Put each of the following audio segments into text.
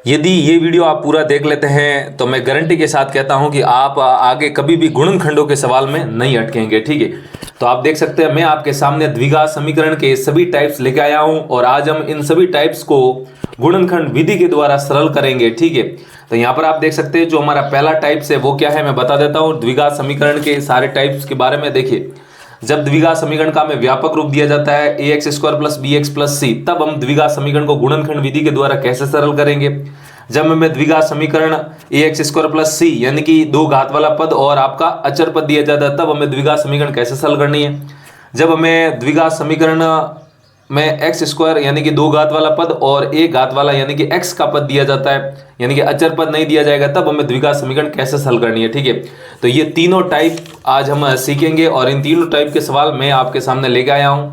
यदि ये वीडियो आप पूरा देख लेते हैं तो मैं गारंटी के साथ कहता हूं कि आप आगे कभी भी गुणनखंडों के सवाल में नहीं अटकेंगे। ठीक है, तो आप देख सकते हैं मैं आपके सामने द्विघात समीकरण के सभी टाइप्स लेके आया हूं और आज हम इन सभी टाइप्स को गुणनखंड विधि के द्वारा सरल करेंगे। ठीक है, तो यहाँ पर आप देख सकते हैं जो हमारा पहला टाइप्स है वो क्या है, मैं बता देता हूँ द्विघात समीकरण के सारे टाइप्स के बारे में। देखिए, जब द्विघात समीकरण का हमें व्यापक रूप दिया जाता है a x square plus b x plus c, तब हम द्विघात समीकरण को गुणनखंड विधि के द्वारा कैसे सरल करेंगे। जब हमें द्विघात समीकरण ए एक्स स्क्वायर प्लस सी यानी कि दो घात वाला पद और आपका अचर पद दिया जाता है, तब हमें द्विघात समीकरण कैसे सरल करनी है। जब हमें द्विघात समीकरण में एक्स स्क्वायर यानी कि दो घात वाला पद और एक घात वाला यानी कि एक्स का पद दिया जाता है, यानी कि अचर पद नहीं दिया जाएगा, तब हमें द्विघात समीकरण कैसे सरल करनी है। ठीक है, तो ये तीनों टाइप आज हम सीखेंगे और इन तीनों टाइप के सवाल मैं आपके सामने लेके आया हूं।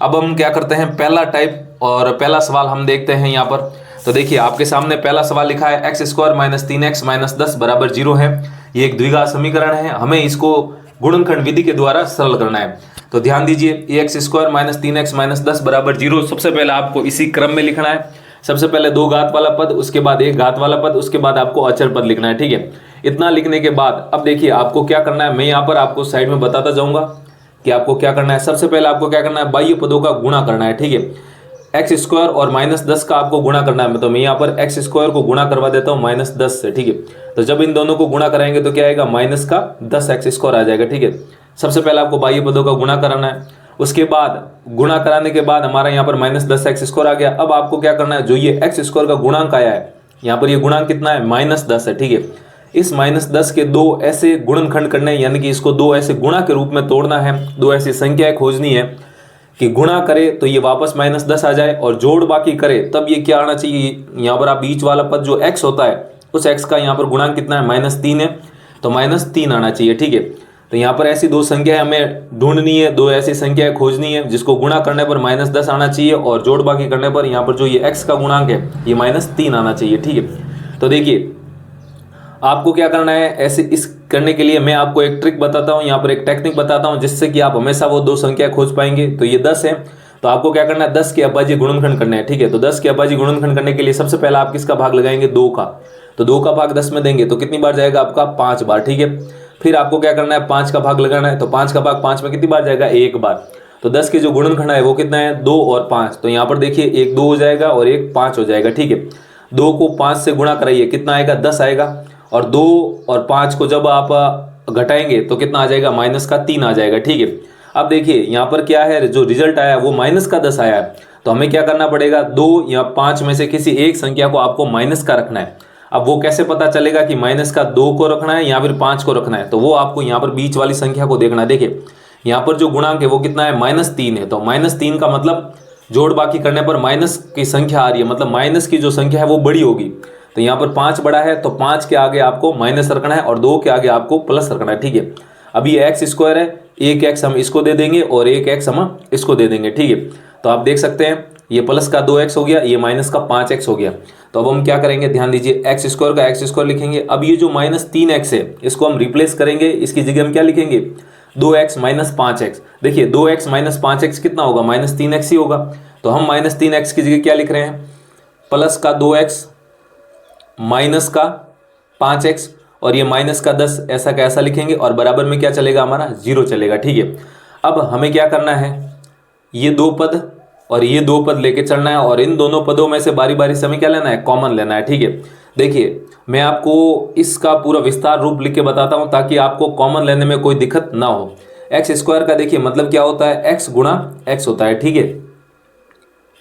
अब हम क्या करते हैं, पहला टाइप और पहला सवाल हम देखते हैं यहाँ पर। तो देखिए आपके सामने पहला सवाल लिखा है x square minus 3x minus 10 बराबर 0 है। ये एक द्विघात समीकरण है, हमें इसको गुणनखंड विधि के द्वारा सरल करना है। तो ध्यान दीजिए, a x square minus 3x minus 10 बराबर 0 सबसे पहले आपको इसी क्रम में लिखना है। सबसे पहले दो घात वाला पद, उसके बाद एक घात वाला पद, उसके बाद आपको अचर पद लिखना है। ठीक है, इतना लिखने के बाद अब देखिए आपको क्या करना है, मैं यहाँ पर आपको साइड में बताता जाऊंगा कि आपको क्या करना है। सबसे पहले आपको क्या करना है, बाह्य पदों का गुणा करना है। ठीक है, एक्स स्क्वायर और माइनस 10 का आपको गुणा करना है, तो मैं यहाँ पर एक्स स्क्वायर को गुणा करवा देता हूँ माइनस 10 से। ठीक है, तो जब इन दोनों को गुणा कराएंगे तो क्या आएगा, माइनस का 10 एक्स स्क्वायर आ जाएगा। ठीक है, सबसे पहले आपको बाह्य पदों का गुणा कराना है, उसके बाद गुणा कराने के बाद हमारा यहाँ पर माइनस 10 एक्स स्क्वायर आ गया। अब आपको क्या करना है, जो ये एक्स स्क्वायर का गुणांक आया है, यहाँ पर ये गुणांक कितना है, माइनस 10 है। ठीक है, इस माइनस 10 के दो ऐसे गुणनखंड करने हैं, यानी कि इसको दो ऐसे गुणा के रूप में तोड़ना है, दो ऐसी संख्याएं खोजनी है कि गुणा करे तो ये वापस माइनस 10 आ जाए और जोड़ बाकी करे तब ये क्या आना चाहिए, यहाँ पर आप बीच वाला पद जो x होता है उस x का यहाँ पर गुणांक कितना है, माइनस 3 है, तो माइनस 3 आना चाहिए। ठीक है, तो यहाँ पर ऐसी दो संख्याएं हमें ढूंढनी है, दो ऐसी संख्याएं खोजनी है जिसको गुणा करने पर माइनस 10 आना चाहिए और जोड़ बाकी करने पर यहाँ पर जो ये x का गुणांक है ये माइनस 3 आना चाहिए। ठीक है, तो देखिए आपको क्या करना है, ऐसे इस करने के लिए मैं आपको एक ट्रिक बताता हूं, यहाँ पर एक टेक्निक बताता हूं जिससे कि आप हमेशा वो दो संख्या खोज पाएंगे। तो ये 10 है, तो आपको क्या करना है, 10 के अभाज्य गुणनखंड करना है। ठीक है, तो 10 के अभाज्य गुणनखंड करने के लिए सबसे पहले आप किसका भाग लगाएंगे, 2 का। तो 2 का भाग 10 में देंगे तो कितनी बार जाएगा आपका, 5 बार। ठीक है, फिर आपको क्या करना है, 5 का भाग लगाना है, तो 5 का भाग 5 में कितनी बार जाएगा, 1 बार। तो 10 के जो गुणनखंड है वो कितना है, 2 और 5, तो यहाँ पर देखिए एक 2 हो जाएगा और एक 5 हो जाएगा। ठीक है, 2 को 5 से गुणा कराइए, कितना आएगा, 10 आएगा, और 2 और 5 को जब आप घटाएंगे तो कितना आ जाएगा, माइनस का 3 आ जाएगा। ठीक है, अब देखिए यहाँ पर क्या है, जो रिजल्ट आया वो माइनस का 10 आया है, तो हमें क्या करना पड़ेगा, 2 या 5 में से किसी एक संख्या को आपको माइनस का रखना है। अब वो कैसे पता चलेगा कि माइनस का 2 को रखना है या फिर 5 को रखना है, तो वो आपको यहाँ पर बीच वाली संख्या को देखना है। देखिए यहाँ पर जो गुणांक है वो कितना है, माइनस 3 है, तो माइनस 3 का मतलब जोड़ बाकी करने पर माइनस की संख्या आ रही है, मतलब माइनस की जो संख्या है वो बड़ी होगी। तो यहाँ पर 5 बड़ा है, तो 5 के आगे आपको माइनस रखना है और 2 के आगे आपको प्लस रखना है। ठीक है, अभी ये एक्स स्क्वायर है, एक एक्स हम इसको दे देंगे और एक एक्स हम इसको दे देंगे। ठीक है, तो आप देख सकते हैं ये प्लस का 2x हो गया, ये माइनस का 5x हो गया। तो अब हम क्या करेंगे, ध्यान दीजिए, एक्स स्क्वायर का एक्स स्क्वायर लिखेंगे। अब ये जो माइनस 3x है इसको हम रिप्लेस करेंगे, इसकी जगह हम क्या लिखेंगे, 2x माइनस 5x। देखिए 2x माइनस 5x कितना होगा, माइनस 3x ही होगा, तो हम माइनस 3x की जगह क्या लिख रहे हैं, प्लस का 2x माइनस का 5x और ये माइनस का 10, ऐसा का ऐसा लिखेंगे और बराबर में क्या चलेगा, हमारा 0 चलेगा। ठीक है, अब हमें क्या करना है, ये दो पद और ये दो पद लेके चलना है और इन दोनों पदों में से बारी बारी से हमें क्या लेना है, कॉमन लेना है। ठीक है, देखिए मैं आपको इसका पूरा विस्तार रूप लिख के बताता हूं ताकि आपको कॉमन लेने में कोई दिक्कत ना हो। एक्स स्क्वायर का देखिए मतलब क्या होता है, एक्स गुणा एक्स होता है। ठीक है,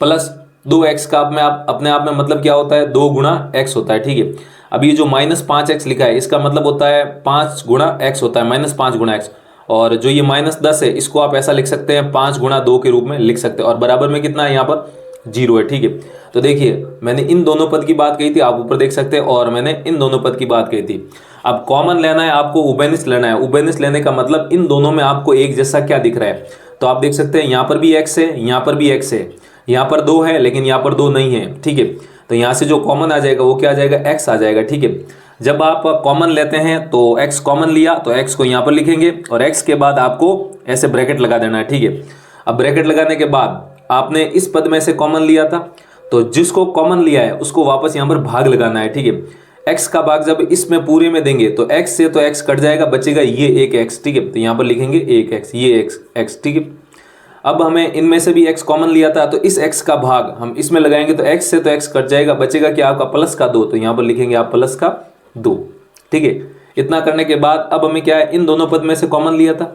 प्लस 2x का अपने आप में मतलब क्या होता है, 2 गुणा x होता है। ठीक है, अब ये जो माइनस 5x लिखा है इसका मतलब होता है 5 गुणा x होता है, माइनस 5 गुणा x। और जो ये माइनस 10 है इसको आप ऐसा लिख सकते हैं 5 गुणा 2 के रूप में लिख सकते हैं और बराबर में कितना है, यहाँ पर 0 है। ठीक है, तो देखिए मैंने इन दोनों पद की बात कही थी, आप ऊपर देख सकते हैं, और मैंने इन दोनों पद की बात कही थी। अब कॉमन लेना है आपको, उबेनिस लेना है। उबेनिस लेने का मतलब इन दोनों में आपको एक जैसा क्या दिख रहा है, तो आप देख सकते हैं यहाँ पर भी x है, यहाँ पर भी x है, यहाँ पर 2 है लेकिन यहाँ पर 2 नहीं है। ठीक है, तो यहाँ से जो कॉमन आ जाएगा वो क्या आ जाएगा, x आ जाएगा। ठीक है, जब आप कॉमन लेते हैं तो x कॉमन लिया तो x को यहाँ पर लिखेंगे और x के बाद आपको ऐसे ब्रैकेट लगा देना है। ठीक है, अब ब्रैकेट लगाने के बाद आपने इस पद में से कॉमन लिया था तो जिसको कॉमन लिया है उसको वापस यहाँ पर भाग लगाना है, ठीक है। x का भाग जब इसमें पूरे में देंगे तो x से तो x कट जाएगा, बचेगा ये एक x, ठीक है। तो यहाँ पर लिखेंगे एक x, ये x, ठीक है। अब हमें इनमें से भी x कॉमन लिया था, तो इस x का भाग हम इसमें लगाएंगे तो x से तो x कट जाएगा, बचेगा क्या आपका प्लस का 2, तो यहाँ पर लिखेंगे आप प्लस का 2, ठीक है। इतना करने के बाद अब हमें क्या है, इन दोनों पद में से कॉमन लिया था,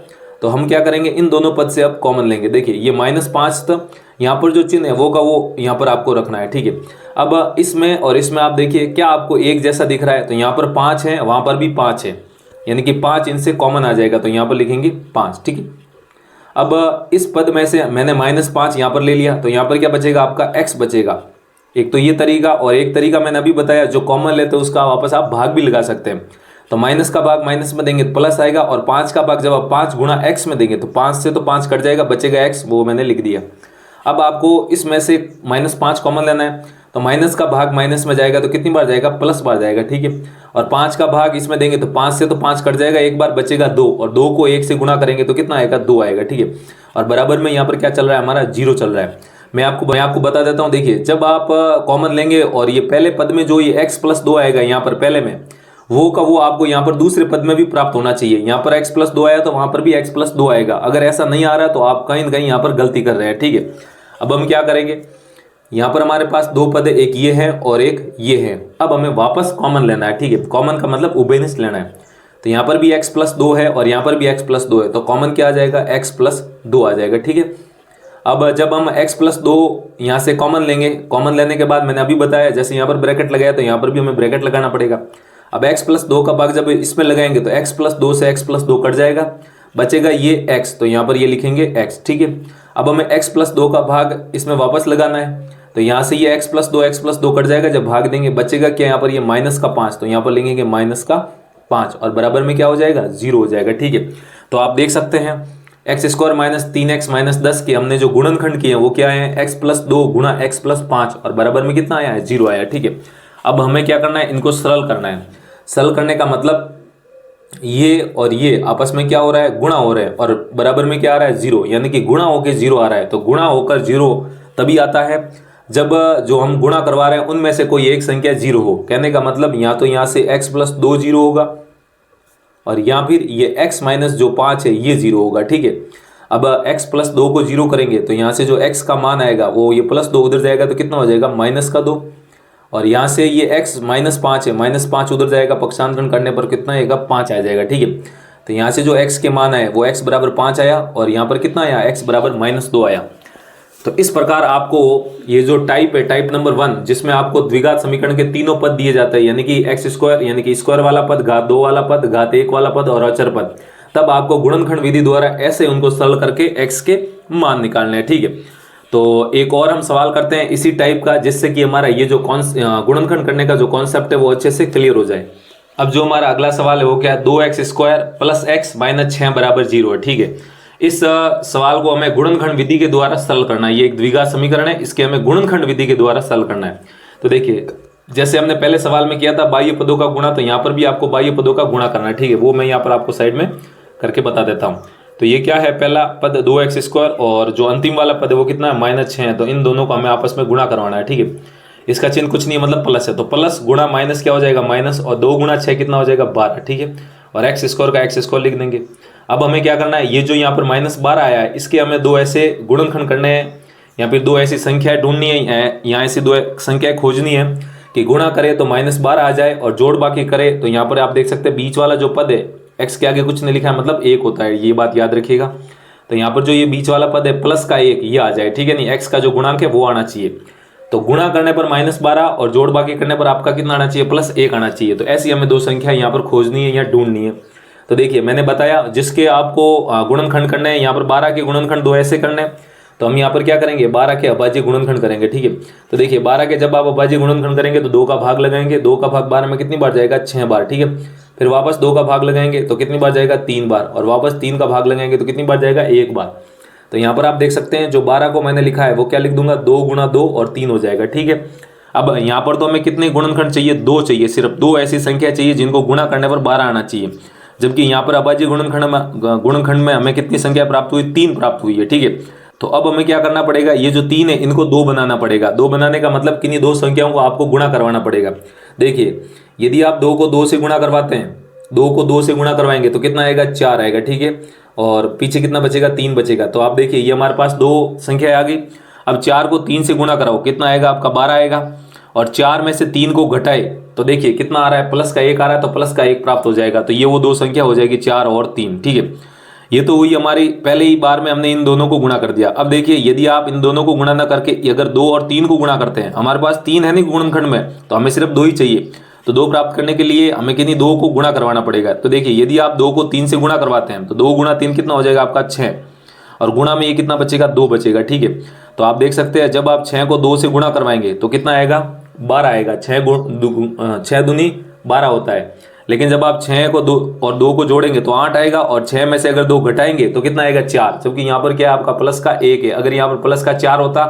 तो हम क्या करेंगे, इन दोनों पद से अब कॉमन लेंगे। देखिए ये -5 था, यहाँ पर जो चिन्ह है वो का वो यहाँ पर आपको रखना है, ठीक है। अब इसमें और इसमें आप देखिए क्या आपको एक जैसा दिख रहा है, तो यहाँ पर 5 है, वहाँ पर भी 5 है, यानी कि 5 इनसे कॉमन आ जाएगा, तो यहाँ पर लिखेंगे 5, ठीक है। अब इस पद में से मैंने -5 यहाँ पर ले लिया, तो यहाँ पर क्या बचेगा आपका x बचेगा। एक तो ये तरीका, और एक तरीका मैंने अभी बताया जो कॉमन लेते हैं उसका वापस आप भाग भी लगा सकते हैं। तो माइनस का भाग माइनस में देंगे तो प्लस आएगा, और 5 का भाग जब आप 5 गुणा x में देंगे तो 5 से तो 5 कट जाएगा, बचेगा x, वो मैंने लिख दिया। अब आपको इसमें से -5 कॉमन लेना है, तो माइनस का भाग माइनस में जाएगा तो कितनी बार जाएगा, प्लस बार जाएगा, ठीक है। और 5 का भाग इसमें देंगे तो 5 से तो 5 कट जाएगा, एक बार बचेगा 2, और 2 को 1 से गुणा करेंगे तो कितना आएगा, 2 आएगा, ठीक है। और बराबर में यहाँ पर क्या चल रहा है, हमारा 0 चल रहा है। मैं आपको बता देता हूँ। देखिए जब आप कॉमन लेंगे और ये पहले पद में जो ये x+2 आएगा यहाँ पर पहले में, वो का वो आपको यहाँ पर दूसरे पद में भी प्राप्त होना चाहिए। यहाँ पर x+2 आया तो वहाँ पर भी x+2 आएगा। अगर ऐसा नहीं आ रहा तो आप कहीं ना कहीं यहाँ पर गलती कर रहे हैं, ठीक है। अब हम क्या करेंगे, यहाँ पर हमारे पास 2 पद है, एक ये है और एक ये है। अब हमें वापस कॉमन लेना है, ठीक है। कॉमन का मतलब उभयनिष्ठ लेना है। तो यहाँ पर भी x+2 है और यहाँ पर भी x+2 है, तो कॉमन क्या आ जाएगा, x+2 आ जाएगा, ठीक है। अब जब हम x+2 यहाँ से कॉमन लेंगे, कॉमन लेने के बाद मैंने अभी बताया जैसे यहाँ पर ब्रैकेट लगाया तो यहाँ पर भी हमें ब्रैकेट लगाना पड़ेगा। अब x+2 का भाग जब इसमें लगाएंगे तो x+2 से x+2 कट जाएगा, बचेगा ये x, तो यहाँ पर ये लिखेंगे x, ठीक है। अब हमें x+2 का भाग इसमें वापस लगाना है, तो यहाँ से ये x+2 कट जाएगा, जब भाग देंगे बचेगा क्या, यहाँ पर ये -5, तो यहाँ पर लिखेंगे -5, और बराबर में क्या हो जाएगा, 0 हो जाएगा, ठीक है। तो आप देख सकते हैं x² - 3x - 10 के हमने जो गुणनखंड किए हैं वो क्या है, x+2 गुणा x+5, और बराबर में कितना आया है, 0 आया, ठीक है। अब हमें क्या करना है, इनको सरल करना है। सरल करने का मतलब ये और ये आपस में क्या हो रहा है, गुणा हो रहा है, और बराबर में क्या आ रहा है, 0, यानी कि गुणा होकर 0 आ रहा है। तो गुणा होकर 0 तभी आता है जब जो हम गुणा करवा रहे हैं उनमें से कोई एक संख्या 0 हो। कहने का मतलब या तो यहाँ से x+2 0 होगा, और या फिर ये x माइनस जो 5 है ये 0 होगा, ठीक है। अब x+2 को 0 करेंगे तो यहाँ से जो x का मान आएगा वो ये +2 उधर जाएगा तो कितना हो जाएगा, -2, और यहाँ से ये x -5 है, -5 उधर जाएगा, पक्षांतरण करने पर कितना आएगा, 5 आ जाएगा, ठीक है। तो यहाँ से जो x के मान आए वो x बराबर 5 आया, और यहाँ पर कितना आया, x बराबर -2 आया। तो इस प्रकार आपको ये जो टाइप है, टाइप नंबर 1, जिसमें आपको द्विघात समीकरण के तीनों पद दिए जाते हैं, यानी कि x² यानी कि स्क्वायर वाला पद, घात 2 वाला पद, घात 1 वाला पद और अचर पद, तब आपको गुणनखंड विधि द्वारा ऐसे उनको सरल करके x के मान निकालने हैं, ठीक है। तो एक और हम सवाल करते हैं इसी टाइप का, जिससे कि हमारा ये जो गुणनखंड करने का जो कॉन्सेप्ट है वो अच्छे से क्लियर हो जाए। अब जो हमारा अगला सवाल है वो क्या है, 2x² + x - 6 = 0 है, ठीक है। इस सवाल को हमें गुणनखंड विधि के द्वारा सरल करना है। ये एक द्विघात समीकरण है, इसके हमें गुणनखंड विधि के द्वारा सरल करना है। तो देखिए जैसे हमने पहले सवाल में किया था बाह्य पदों का गुणा, तो यहाँ पर भी आपको बाह्य पदों का गुणा करना है, ठीक है। वो मैं यहाँ पर आपको साइड में करके बता देता हूँ। तो ये क्या है, पहला पद 2x², और जो अंतिम वाला पद है वो कितना है, -6 है। तो इन दोनों को हमें आपस में गुणा करवाना है, ठीक है। इसका चिन्ह कुछ नहीं है, मतलब प्लस है, तो प्लस गुणा माइनस क्या हो जाएगा, माइनस, और 2 गुणा 6 कितना हो जाएगा, 12, ठीक है। और x² का x² लिख देंगे। अब हमें क्या करना है, ये जो यहाँ पर -12 आया है इसके हमें 2 ऐसे गुणनखंड करने हैं, या फिर 2 ऐसी संख्याएं ढूंढनी है, यहाँ ऐसी 2 संख्याएं खोजनी है कि गुणा करे तो -12 आ जाए, और जोड़ बाकी करे तो यहाँ पर आप देख सकते हैं बीच वाला जो पद है x के आगे कुछ नहीं लिखा है, मतलब 1 होता है, ये बात याद रखिएगा। तो यहाँ पर जो ये बीच वाला पद है प्लस का 1 ये आ जाए, ठीक है। नहीं, x का जो गुणांक है वो आना चाहिए। तो गुणा करने पर -12 और जोड़ बाकी करने पर आपका कितना आना चाहिए, +1 आना चाहिए। तो ऐसी हमें 2 संख्या यहाँ पर खोजनी है या ढूंढनी है। तो देखिए मैंने बताया जिसके आपको गुणनखंड करने हैं, यहाँ पर 12 के गुणनखंड 2 ऐसे करने हैं, तो हम यहाँ पर क्या करेंगे, 12 के अभाज्य गुणनखंड करेंगे, ठीक है। तो देखिए 12 के जब आप अभाज्य गुणनखंड करेंगे तो 2 का भाग लगाएंगे, 2 का भाग 12 में कितनी बार जाएगा, 6 बार, ठीक है। फिर वापस 2 का भाग लगाएंगे तो कितनी बार जाएगा, 3 बार, और वापस 3 का भाग लगाएंगे तो कितनी बार जाएगा, 1 बार। तो यहाँ पर आप देख सकते हैं जो 12 को मैंने लिखा है वो क्या लिख दूंगा, 2 गुणा 2 और 3 हो जाएगा, ठीक है। अब यहाँ पर तो हमें कितने गुणनखंड चाहिए, 2 चाहिए, सिर्फ 2 ऐसी संख्या चाहिए जिनको गुणा करने पर 12 आना चाहिए। जबकि यहाँ पर अभाज्य गुणनखंड में हमें कितनी संख्या प्राप्त हुई, 3 प्राप्त हुई है, ठीक है। तो अब हमें क्या करना पड़ेगा, ये जो 3 है इनको 2 बनाना पड़ेगा। 2 बनाने का मतलब किन्हीं दो संख्याओं को आपको गुणा करवाना पड़ेगा। देखिए यदि आप 2 को 2 से गुणा करवाते हैं, 2 को 2 से गुणा करवाएंगे तो कितना आएगा, 4 आएगा, ठीक है। और पीछे कितना बचेगा, 3 बचेगा। तो आप देखिए ये हमारे पास 2 संख्या आ गई। अब 4 को 3 से गुणा कराओ, कितना आएगा आपका, 12 आएगा। और 4 में से 3 को घटाए तो देखिए कितना आ रहा है, प्लस का 1 आ रहा है, तो प्लस का 1 प्राप्त हो जाएगा। तो ये वो 2 संख्या हो जाएगी, 4 और 3, ठीक है। ये तो हुई हमारी पहले ही बार में हमने इन दोनों को गुणा कर दिया। अब देखिए यदि आप इन दोनों को गुणा ना करके अगर 2 और 3 को गुणा करते हैं, हमारे पास 3 है नहीं गुणनखंड में, तो हमें सिर्फ 2 ही चाहिए। तो 2 प्राप्त करने के लिए हमें किन्हीं 2 को गुणा करवाना पड़ेगा। तो देखिए यदि आप 2 को 3 से गुणा करवाते हैं तो 2 गुणा 3 कितना हो जाएगा आपका, 6। और गुणा में ये कितना बचेगा, 2 बचेगा, ठीक है। तो आप देख सकते हैं जब आप 6 को 2 से गुणा करवाएंगे तो कितना आएगा, 12 आएगा। 6 दूनी 12 होता है। लेकिन जब आप 6 को 2 और 2 को जोड़ेंगे तो 8 आएगा। और 6 में से अगर 2 घटाएंगे तो कितना आएगा, 4। जबकि यहाँ पर क्या है आपका, प्लस का 1 है। अगर यहाँ पर प्लस का 4 होता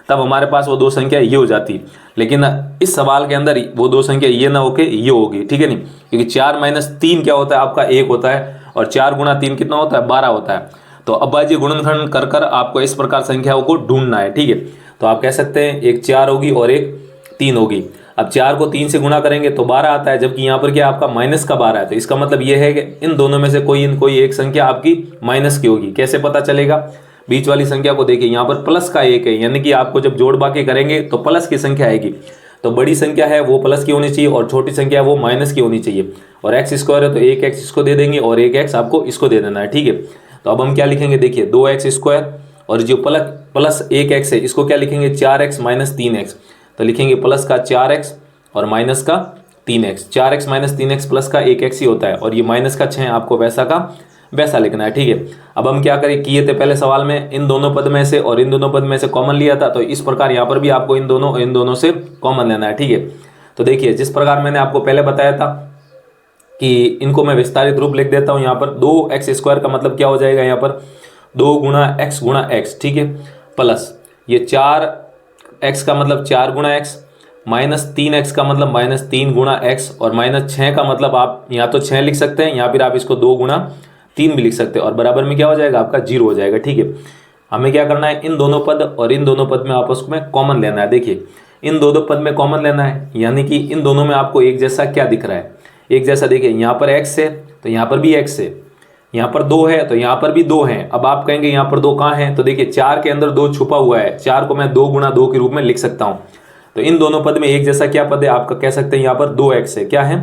तब हमारे पास वो 2 संख्या ये हो जाती। लेकिन इस सवाल के अंदर वो 2 संख्या ये ना होके ये होगी, ठीक है नहीं, क्योंकि 4 माइनस 3 क्या होता है आपका, 1 होता है। और 4 गुणा 3 कितना होता है, 12 होता है। तो अब बाजी गुणनखंड कर कर आपको इस प्रकार संख्याओं को ढूंढना है, ठीक है। तो आप कह सकते हैं एक 4 होगी और एक 3 होगी। अब 4 को 3 से गुणा करेंगे तो 12 आता है, जबकि यहाँ पर क्या आपका माइनस का 12 है। तो इसका मतलब ये है कि इन दोनों में से कोई एक संख्या आपकी माइनस की होगी। कैसे पता चलेगा, बीच वाली संख्या को देखिए, यहाँ पर प्लस का 1 है, यानी कि आपको जब जोड़ बाकी करेंगे तो प्लस की संख्या आएगी। तो बड़ी संख्या है वो प्लस की होनी चाहिए और छोटी संख्या है वो माइनस की होनी चाहिए। और एक्स स्क्वायर है तो एक एक्स इसको दे देंगे और एक एक्स आपको इसको दे देना है, ठीक है। तो अब हम क्या लिखेंगे, देखिए 2x स्क्वायर और जो प्लस 1x है इसको क्या लिखेंगे, 4x माइनस 3x। तो लिखेंगे प्लस का 4x और माइनस का 3x। 4x minus 3x plus का 1x ही होता है। और ये माइनस का 6 आपको वैसा का वैसा लिखना है, ठीक है। अब हम क्या करें, किए थे पहले सवाल में, इन दोनों पद में से और इन दोनों पद में से कॉमन लिया था। तो इस प्रकार यहाँ पर भी आपको इन दोनों से कॉमन लेना है, ठीक है। तो देखिए जिस प्रकार मैंने आपको पहले बताया था कि इनको मैं विस्तारित रूप लिख देता हूँ। यहाँ पर 2x स्क्वायर का मतलब क्या हो जाएगा, यहाँ पर 2 गुणा x, ठीक है, प्लस ये 4x का मतलब 4 गुणा x, माइनस 3x का मतलब माइनस 3 गुणा x, और माइनस 6 का मतलब आप यहाँ तो 6 लिख सकते हैं, या फिर आप इसको 2 गुणा 3 भी लिख सकते हैं। और बराबर में क्या हो जाएगा आपका, 0 हो जाएगा, ठीक है। हमें क्या करना है, इन दोनों पद और इन दोनों पद में आपस में कॉमन लेना है। देखिए इन दोनों पद में कॉमन लेना है, यानी कि इन दोनों में आपको एक जैसा क्या दिख रहा है, एक जैसा। देखिए यहाँ पर x है तो यहाँ पर भी x है, यहाँ पर 2 है तो यहाँ पर भी 2 है। अब आप कहेंगे यहाँ पर 2 कहाँ है, तो देखिए 4 के अंदर 2 छुपा हुआ है। 4 को मैं 2 गुणा 2 के रूप में लिख सकता हूँ। तो इन दोनों पद में एक जैसा क्या पद है आपका, कह सकते हैं यहाँ पर 2x है। क्या है,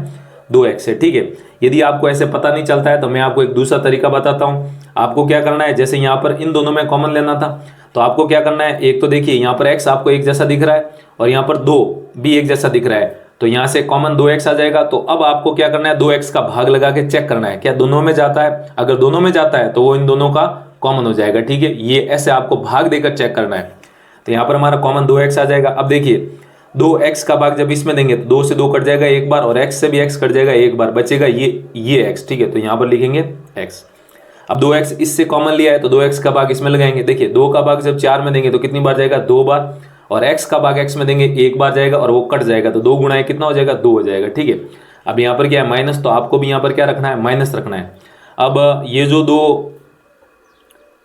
2x है, ठीक है। यदि आपको ऐसे पता नहीं चलता है तो मैं आपको एक दूसरा तरीका बताता हूँ। आपको क्या करना है, जैसे यहाँ पर इन दोनों में कॉमन लेना था तो आपको क्या करना है, एक तो देखिए यहाँ पर x आपको एक जैसा दिख रहा है और यहाँ पर 2 भी एक जैसा दिख रहा है। तो यहाँ से कॉमन 2x आ जाएगा। तो अब आपको क्या करना है, 2x का भाग लगा के चेक करना है क्या दोनों में जाता है। अगर दोनों में जाता है तो वो इन दोनों का कॉमन हो जाएगा, ठीक है। ये ऐसे आपको भाग देकर चेक करना है। तो यहाँ पर हमारा कॉमन 2x आ जाएगा। अब देखिए 2x का भाग जब इसमें देंगे तो 2 से 2 कट जाएगा एक बार, और x से भी x कट जाएगा एक बार, बचेगा ये x, ठीक है। तो यहाँ पर लिखेंगे x। अब 2x इससे कॉमन लिया है तो 2x का भाग इसमें लगाएंगे। देखिए 2 का भाग जब 4 में देंगे तो कितनी बार जाएगा, 2 बार, और x का भाग x में देंगे एक बार जाएगा और वो कट जाएगा। तो 2 गुणा 1 कितना हो जाएगा, 2 हो जाएगा, ठीक है। अब यहाँ पर क्या है, माइनस, तो आपको भी यहाँ पर क्या रखना है, माइनस रखना है। अब ये जो 2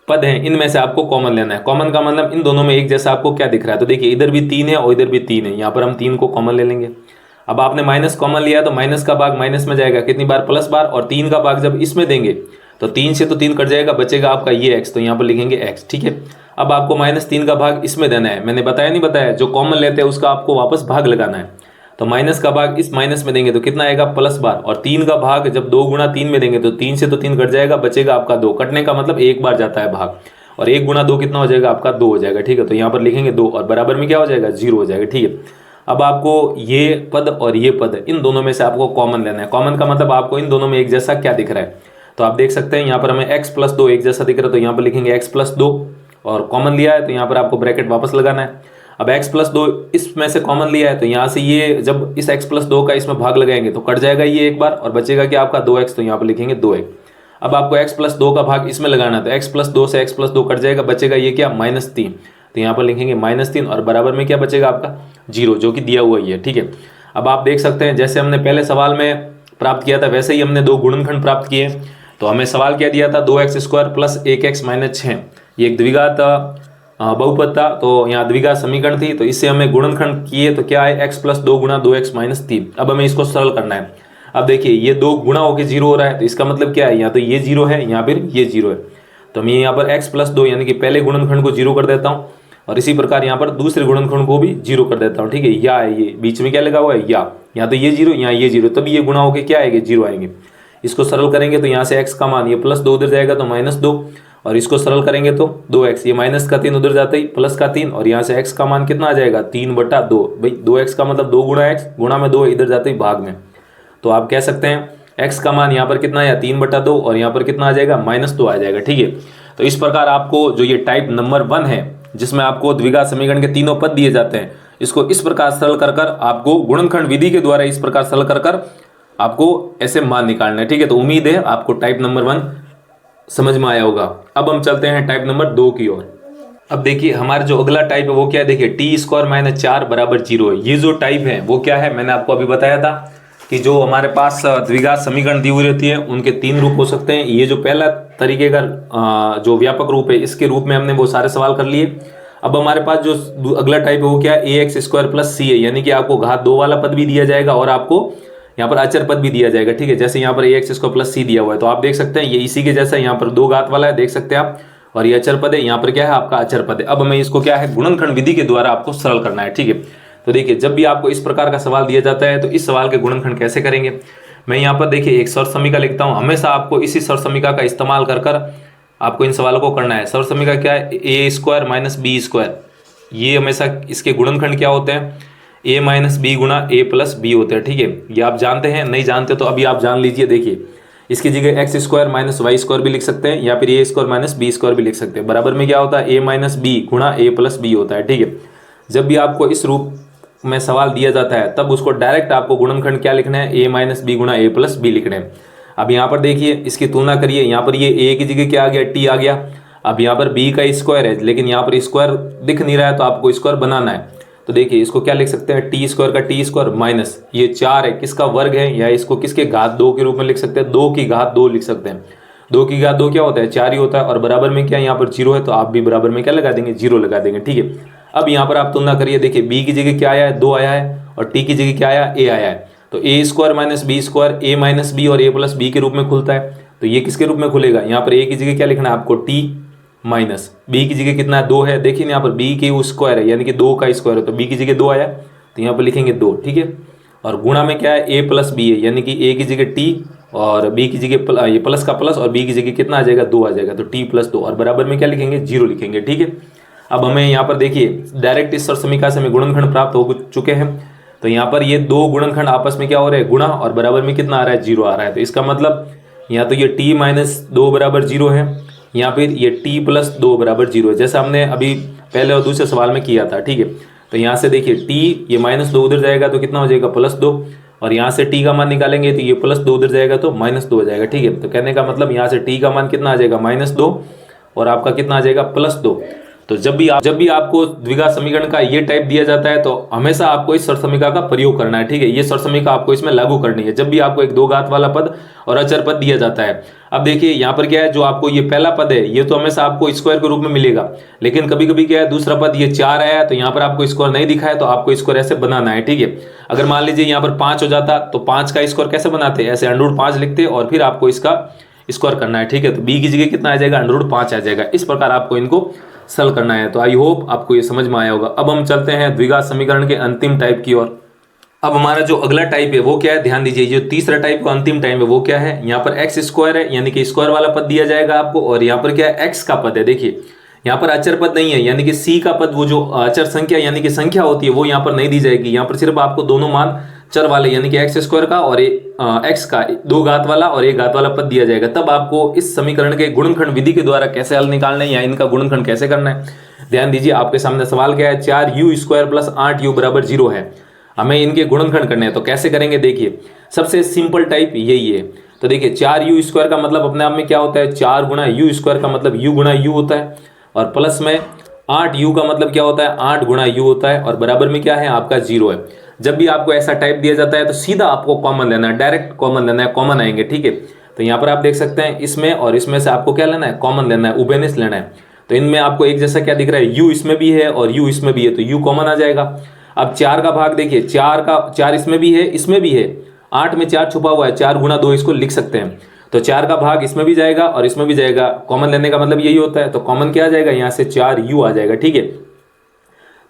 पद हैं इनमें से आपको कॉमन लेना है। कॉमन का मतलब इन दोनों में एक जैसा आपको क्या दिख रहा है। तो देखिए इधर भी 3 है और इधर भी 3 है, यहाँ पर हम 3 को कॉमन ले लेंगे। अब आपने माइनस कॉमन लिया तो माइनस का भाग माइनस में जाएगा कितनी बार, प्लस बार, और 3 का भाग जब इसमें देंगे तो 3 से तो 3 कट जाएगा, बचेगा आपका ये x। तो यहाँ पर लिखेंगे x, ठीक है। अब आपको -3 का भाग इसमें देना है। मैंने बताया नहीं बताया, जो कॉमन लेते हैं उसका आपको वापस भाग लगाना है। तो माइनस का भाग इस माइनस में देंगे तो कितना आएगा, प्लस बार, और 3 का भाग जब 2 गुणा 3 में देंगे तो 3 से तो 3 कट जाएगा, बचेगा आपका 2। कटने का मतलब एक बार जाता है भाग, और 1 गुणा 2 कितना हो जाएगा आपका, 2 हो जाएगा, ठीक है। तो यहाँ पर लिखेंगे 2 और बराबर में क्या हो जाएगा, 0 हो जाएगा, ठीक है। अब आपको ये पद और ये पद इन दोनों में से आपको कॉमन लेना है। कॉमन का मतलब आपको इन दोनों में एक जैसा क्या दिख रहा है। तो आप देख सकते हैं यहाँ पर हमें x + 2 एक जैसा दिख रहा है, तो यहाँ पर लिखेंगे x + 2, और कॉमन लिया है तो यहाँ पर आपको ब्रैकेट वापस लगाना है। अब x + 2 इसमें से कॉमन लिया है तो यहाँ से ये जब इस x + 2 का इसमें भाग लगाएंगे तो कट जाएगा ये एक बार, और बचेगा क्या आपका 2x। तो यहाँ पर लिखेंगे 2x। अब आपको x + 2 का भाग इसमें लगाना है तो x + 2 से x + 2 कट जाएगा, बचेगा ये क्या, -3। तो यहाँ पर लिखेंगे -3 और बराबर में क्या बचेगा आपका 0, जो कि दिया हुआ ही है, ठीक है। अब आप देख सकते हैं जैसे हमने पहले सवाल में प्राप्त किया था वैसे ही हमने 2 गुणनखंड प्राप्त किए। तो हमें सवाल क्या दिया था, 2x² + 1x - 6। ये एक द्विघात बहुपद था, तो यहाँ द्विघात समीकरण थी, तो इससे हमें गुणनखंड किए तो क्या है, x + 2 गुणा 2x - 3। अब हमें इसको सरल करना है। अब देखिए ये 2 गुणा होकर 0 हो रहा है, तो इसका मतलब क्या है, यहाँ तो ये 0 है, यहाँ फिर ये 0 है, तो मैं यहाँ पर x + 2 यानी कि पहले गुणनखंड को 0 कर देता हूँ, और इसी प्रकार यहाँ पर दूसरे गुणनखंड को भी 0 कर देता हूँ। ठीक है, या है, ये बीच में क्या लगा हुआ है, या, यहाँ तो ये 0, यहाँ ये 0, तभी ये गुणा होकर क्या आएंगे, 0 आएंगे। इसको सरल करेंगे तो यहाँ से x का मान, ये +2 उधर जाएगा तो -2, और इसको सरल करेंगे तो 2x, ये -3 उधर जाते ही +3, और यहाँ से x का मान कितना आ जाएगा, 3/2। भाई 2x का मतलब 2 गुणा x, गुणा में 2 इधर जाते ही भाग में, तो आप कह सकते हैं x का मान यहाँ पर कितना आया, 3/2, और यहाँ पर कितना आ जाएगा, -2 आ जाएगा। ठीक है, तो इस प्रकार आपको जो ये टाइप नंबर 1 है, जिसमें आपको द्विघात समीकरण के तीनों पद दिए जाते हैं, इसको इस प्रकार सरल कर आपको गुणनखंड विधि के द्वारा इस प्रकार सरल कर आपको ऐसे मान निकालना है। ठीक है, तो उम्मीद है आपको टाइप नंबर 1 समझ में आया होगा। अब हम चलते हैं टाइप नंबर 2 की ओर। अब देखिए हमारा जो अगला टाइप है वो क्या है, देखिए t² - 4 = 0 है। ये जो टाइप है वो क्या है, मैंने आपको अभी बताया था कि जो हमारे पास द्विघात समीकरण दी हुई रहती है उनके 3 रूप हो सकते हैं। ये जो पहला तरीके का जो व्यापक रूप है, इसके रूप में हमने वो सारे सवाल कर लिए। अब हमारे पास जो अगला टाइप है वो क्या है, ax² + c है, यानी कि आपको घात 2 वाला पद भी दिया जाएगा और आपको यहाँ पर अचर पद भी दिया जाएगा। ठीक है, जैसे यहाँ पर ax² + c दिया हुआ है, तो आप देख सकते हैं ये इसी के जैसा, यहाँ पर 2 घात वाला है, देख सकते हैं आप, और ये अचर पद है, यहाँ पर क्या है आपका अचर पद है। अब हमें इसको क्या है, गुणनखंड विधि के द्वारा आपको सरल करना है। ठीक है, तो देखिए जब भी आपको इस प्रकार का सवाल दिया जाता है तो इस सवाल के गुणनखंड कैसे करेंगे, मैं यहाँ पर देखिए एक सर्व समीका लिखता हूँ। हमेशा आपको इसी सर्व समीका का इस्तेमाल कर आपको इन सवालों को करना है। सर्व समीका क्या है, a² - b², ये हमेशा इसके गुणनखंड क्या होते हैं, a - b गुणा a + b होते हैं। ठीक है, ये आप जानते हैं, नहीं जानते तो अभी आप जान लीजिए। देखिए इसकी जगह x² - y² भी लिख सकते हैं, या फिर a² - b² भी लिख सकते हैं। बराबर में क्या होता है, a - b गुणा a + b होता है। ठीक है, जब भी आपको इस रूप में सवाल दिया जाता है तब उसको डायरेक्ट आपको गुणनखंड क्या लिखना है, a - b गुणा a + b लिखना है। अब यहाँ पर देखिए इसकी तुलना करिए, यहाँ पर ये a की जगह क्या आ गया, t आ गया। अब यहाँ पर b का स्क्वायर है, लेकिन यहाँ पर स्क्वायर दिख नहीं रहा है, तो आपको स्क्वायर बनाना है। तो देखिए इसको क्या लिख सकते हैं, t² का t² माइनस ये 4 है, किसका वर्ग है, या इसको किसके घात 2 के रूप में लिख सकते हैं, 2 की घात 2 लिख सकते हैं। 2 की घात 2 क्या होता है, 4 ही होता है, और बराबर में क्या यहाँ पर 0 है, तो आप भी बराबर में क्या लगा देंगे, 0 लगा देंगे। ठीक है, अब यहाँ पर आप तुलना करिए, देखिए b की जगह क्या आया है, 2 आया है, और t की जगह क्या आया, a आया है। तो a² - b², a - b और a + b के रूप में खुलता है, तो ये किसके रूप में खुलेगा, यहाँ पर a की जगह क्या लिखना है आपको, t माइनस b की जगह कितना है, 2 है। देखिए यहाँ पर b के स्क्वायर है, यानी कि 2 का स्क्वायर है, तो b की जगह 2 आया, तो यहाँ पर लिखेंगे 2। ठीक है, और गुणा में क्या है, a + b है, यानी कि a की जगह t और b की जगह ये प्लस का प्लस, और b की जगह कितना आ जाएगा, 2 आ जाएगा, तो t + 2, और बराबर में क्या लिखेंगे, 0 लिखेंगे। ठीक है, अब हमें यहाँ पर देखिए डायरेक्ट इस सर्व समीकरण से हमें गुणनखंड प्राप्त हो चुके हैं। तो यहाँ पर ये 2 गुणनखंड आपस में क्या हो रहे हैं, गुणा, और बराबर में कितना आ रहा है, 0 आ रहा है। तो इसका मतलब यहाँ तो ये t - 2 = 0 है, यहाँ फिर ये t + 2 = 0 है, जैसा हमने अभी पहले और दूसरे सवाल में किया था। ठीक है, तो यहाँ से देखिए t ये -2 उधर जाएगा तो कितना हो जाएगा, +2, और यहाँ से t का मान निकालेंगे तो ये +2 उधर जाएगा तो -2 हो जाएगा। ठीक है, तो कहने का मतलब यहाँ से t का मान कितना आ जाएगा, -2, और आपका कितना आ जाएगा, +2। तो जब भी आपको द्विघात समीकरण का ये टाइप दिया जाता है तो हमेशा आपको इस सर्व समीकरण का प्रयोग करना है। ठीक है, ये सर्व समीकरण आपको इसमें लागू करनी है जब भी आपको एक 2 घात वाला पद और अचर पद दिया जाता है। अब देखिए यहाँ पर क्या है, जो आपको ये पहला पद है ये तो हमेशा आपको स्क्वायर के रूप में मिलेगा, लेकिन कभी कभी क्या है, दूसरा पद ये 4 आया तो यहाँ पर आपको स्क्वायर नहीं दिखा है, तो आपको स्क्वायर ऐसे बनाना है। ठीक है, अगर मान लीजिए यहाँ पर 5 हो जाता तो 5 का स्क्वायर कैसे बनाते हैं, ऐसे √5 लिखते और फिर आपको इसका स्क्वायर करना है। ठीक है, तो b की जगह कितना आ जाएगा, √5 आ जाएगा। इस प्रकार आपको इनको सरल करना है। तो आई होप आपको ये समझ में आया होगा। अब हम चलते हैं द्विघात समीकरण के अंतिम टाइप की ओर। अब हमारा जो अगला टाइप है वो क्या है, ध्यान दीजिए, जो तीसरा टाइप का अंतिम टाइप है वो क्या है, यहाँ पर x² है, यानी कि स्क्वायर वाला पद दिया जाएगा आपको, और यहाँ पर क्या है, x का पद है। देखिए यहाँ पर अचर पद नहीं है, यानी कि c का पद, वो जो अचर संख्या यानी कि संख्या होती है वो यहाँ पर नहीं दी जाएगी। यहाँ पर सिर्फ आपको दोनों मान चर वाले यानी कि x² का और x का 2 घात वाला और 1 घात वाला पद दिया जाएगा। तब आपको इस समीकरण के गुणनखंड विधि के द्वारा कैसे हल निकालना है या इनका गुणनखंड कैसे करना है, ध्यान दीजिए। आपके सामने सवाल क्या है, 4u² + 8u = 0 है, हमें इनके गुणनखंड करने हैं। तो कैसे करेंगे, देखिए सबसे सिंपल टाइप यही है। तो देखिए 4u² का मतलब अपने आप में क्या होता है, 4 गुणा u² का मतलब u गुणा u होता है, और प्लस में 8u का मतलब क्या होता है, 8 गुणा u होता है, और बराबर में क्या है आपका 0 है। जब भी आपको ऐसा टाइप दिया जाता है तो सीधा आपको कॉमन लेना है, डायरेक्ट कॉमन लेना है, कॉमन आएंगे। ठीक है, तो यहाँ पर आप देख सकते हैं इसमें और इसमें से आपको क्या लेना है, कॉमन लेना है, उभयनिष्ठ लेना है। तो इनमें आपको एक जैसा क्या दिख रहा है, u इसमें भी है और u इसमें भी है, तो u कॉमन आ जाएगा। अब 4 का भाग देखिए, 4 इसमें भी है, इसमें भी है, 8 में 4 छुपा हुआ है, 4 गुना 2 इसको लिख सकते हैं। तो 4 का भाग इसमें भी जाएगा और इसमें भी जाएगा, कॉमन लेने का मतलब यही होता है। तो कॉमन क्या आ जाएगा, यहाँ से 4u आ जाएगा, ठीक है।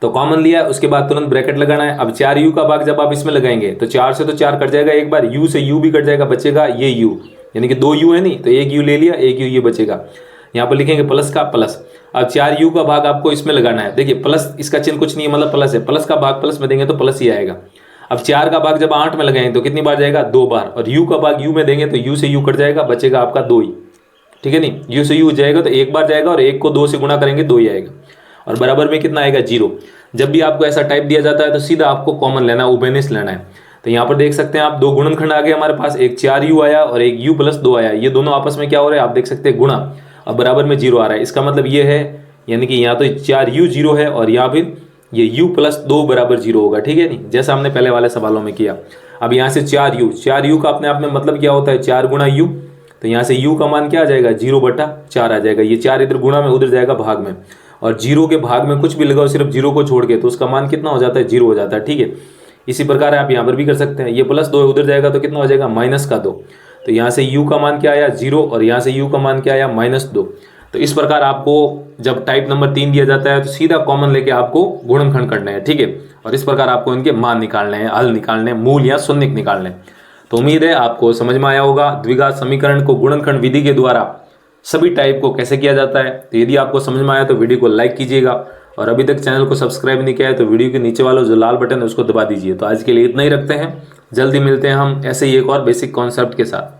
तो कॉमन लिया, उसके बाद तुरंत ब्रैकेट लगाना है। अब 4u का भाग जब आप इसमें लगाएंगे तो 4 से तो 4 कट जाएगा एक बार, u से u भी कट जाएगा, बचेगा ये u, यानी कि 2u है नहीं, तो एक u ले लिया, एक u ये बचेगा। यहाँ पर लिखेंगे प्लस का प्लस। अब 4u का भाग आपको इसमें लगाना है, देखिए प्लस इसका चिन्ह कुछ नहीं है, मतलब प्लस है, प्लस का भाग प्लस में देंगे तो प्लस ही आएगा। अब 4 का भाग जब 8 में लगाएंगे तो कितनी बार जाएगा, 2 बार, और u का भाग u में देंगे तो u से u कट जाएगा, बचेगा आपका 2 ही, ठीक है नहीं। u से u जाएगा तो एक बार जाएगा और एक को 2 से गुणा करेंगे 2 ही आएगा, और बराबर में कितना आएगा, 0। जब भी आपको ऐसा टाइप दिया जाता है तो सीधा आपको कॉमन लेना है, उभयनिष्ठ लेना है। तो यहाँ पर देख सकते हैं आप, 2 गुणनखंड आ गए हमारे पास, एक 4u आया और एक u + 2 आया, ये दोनों आपस में क्या हो रहा है आप देख सकते हैं, गुणा, अब बराबर में 0 आ रहा है। इसका मतलब ये है, यानी कि यहाँ तो 4u 0 है और यहाँ फिर ये u + 2 = 0 होगा, ठीक है नहीं, जैसा हमने पहले वाले सवालों में किया। अब यहाँ से 4u का अपने आप में मतलब क्या होता है, 4 गुणा u, तो यहाँ से u का मान क्या आ जाएगा, 0/4 आ जाएगा। ये 4 इधर गुणा में, उधर जाएगा भाग में, और 0 के भाग में कुछ भी लगाओ सिर्फ 0 को छोड़ के, तो उसका मान कितना हो जाता है, 0 हो जाता है, ठीक है। इसी प्रकार आप यहाँ पर भी कर सकते हैं, ये +2 उधर जाएगा तो कितना हो जाएगा, -2। तो यहाँ से u का मान क्या आया, 0, और यहाँ से u का मान क्या आया, -2। तो इस प्रकार आपको जब टाइप नंबर 3 दिया जाता है तो सीधा कॉमन लेके आपको गुणनखंड करना है, ठीक है। और इस प्रकार आपको इनके मान निकालने हैं, हल निकालने हैं, मूल या शून्यक निकालने हैं। तो उम्मीद है आपको समझ में आया होगा द्विघात समीकरण को गुणनखंड विधि के द्वारा सभी टाइप को कैसे किया जाता है। तो यदि आपको समझ में आया तो वीडियो को लाइक कीजिएगा, और अभी तक चैनल को सब्सक्राइब नहीं किया है तो वीडियो के नीचे वाला जो लाल बटन है उसको दबा दीजिए। तो आज के लिए इतना ही रखते हैं, जल्दी मिलते हैं हम ऐसे ही एक और बेसिक कॉन्सेप्ट के साथ।